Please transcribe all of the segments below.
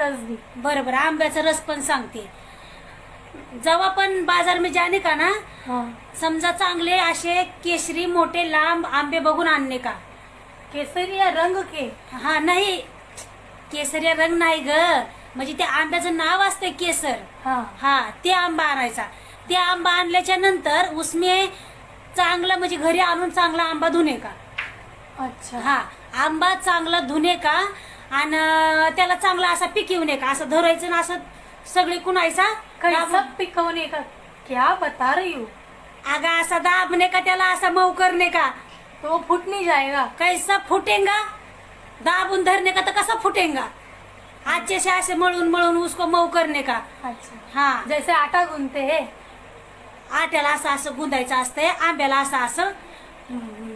रस भी। बरोबर, आंब्याचा रस पण सांगते। जेव्हा पण बाजार में जाने का ना, हाँ। समजा चांगले असे केशरी मोठे लांब आंबे बघून आणणे का। केसरी या रंग के? हा नाही, केसरिया रंग नाही ग, म्हणजे ते आंब्याचं नाव असते केसर। हाँ। हा, ते आंबा आणायचा। ते आंबा आणल्याच्या नंतर उसमे चांगला म्हणजे घरी आणून चांगला आंबा धुणे का। अच्छा। हा, आंबा चांगला धुणे का आणि त्याला चांगला असा पिकवणे का, असं धरायचं ना, असं सगळी कुणायचा कैसा पिकवने का? क्या बता रही हो? आगा असा दाबने का, त्याला असा मऊ करणे का। तो वो फूट नहीं जाएगा? कैसा फुटेगा, दाबून धरने का तर कसा फुटेगा, अच्छे से ऐसे मळून मळून उसको मऊ करने का। अच्छा, हा, जैसे आटा गूंथते हैं। आट्याला असं असं गुंदायचं असतंय, आंब्याला असं असं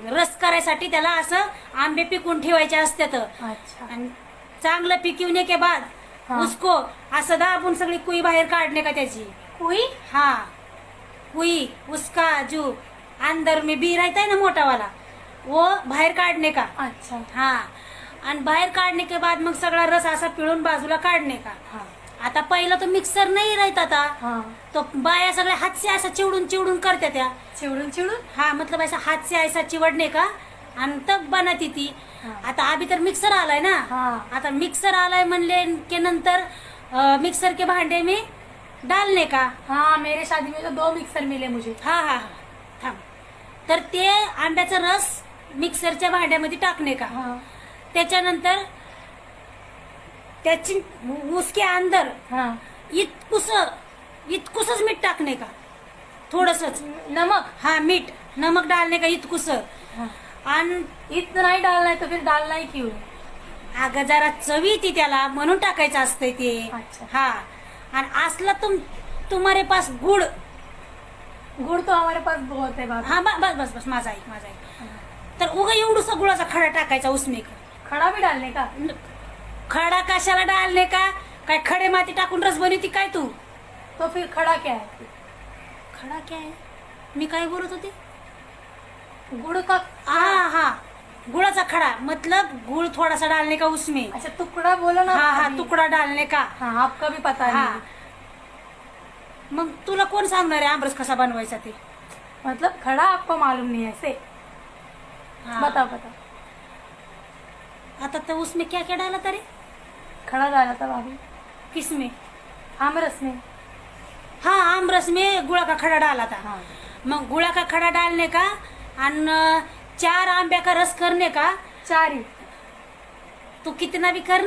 रस करायसाठी त्याला असं आंबे पिकून ठेवायचे असतात। अच्छा। आणि चांगलं पिकवणे के बाद हाँ। उसको असं दाबून सगळी कुई बाहेर काढणे का त्याची। कोई? हाँ, कुई उसका जो अंदर में बी रहता है ना मोटा वाला, वो बाहेर काढणे का। अच्छा। हाँ, आणि बाहेर काढणे के बाद मग सगळा रस असा पिळून बाजूला काढणे का। हाँ। आता पहिला तो मिक्सर नाही राहत आता, हाँ। तो बाया सगळे हाथ से असं चिवडून चिवडून करते त्या। चिवडून चिवडून? हाँ, मतलब ऐसा हाथ से ऐसा चिवड़ने का आणि तब बनाती थी। हाँ। आता अभी तर मिक्सर आलाय ना। हाँ। आता मिक्सर आलाय म्हणले के नंतर मिक्सर के भांडे में डालने का। हाँ, मेरे शादी में तो 2 मिक्सर मिले मुझे। हा हा हा, थांब। तर ते आंब्याचा रस मिक्सरच्या भांड्यामध्ये टाकणे का। हाँ। त्याच्यानंतर त्याची उसके अंदर हाँ। इतकुसच मीठ टाकणे का, थोडसच नमक? हाँ, मीठ नमक डालने का इतकुस। हाँ। आणि इतना ही डालना है तो फिर डालना ही क्यों? अगं जरा चवी येते त्याला म्हणून टाकायचं असतंय ते। अच्छा। हा, आणि असला तुम्हारे पास गुड़, गुड़ तो हमारे पास बहुत है बाबा। हा बस बस बस, माझा ऐक, तर उगा एवढूसा गुळाचा खडा टाकायचा उसमे का। खड़ा भी डालने का? खडा कशाला डालणे का, काय खडे माती टाकून रस बनवती काय तू। तो फिर खड़ा क्या है? खडा क्या है, मी काय बोलत होते। गुड़ का? हाँ हाँ, गुड़ाचा खड़ा मतलब गुड़ थोड़ा सा डालने का उसमें। अच्छा, टुकड़ा बोलो ना। हाँ हाँ, अभी। तुकडा डालने का। हाँ, आपका भी पता हाँ, नहीं। मग तुला कोण सांगणार आहे आमरस कसा बनवायचा ते। मतलब खड़ा आपको मालूम नहीं है ऐसे? हाँ। बताओ बताओ। आता तो उसमें क्या क्या डाला था रे। खड़ा डाला था भाभी। किसमें। आमरस में। हाँ, आमरस में गुड़ा का खड़ा डाला था। हाँ। मग गुड़ा का खड़ा डालने का और 4 आंब्या का रस करने का। 4 ही? तू कितना भी कर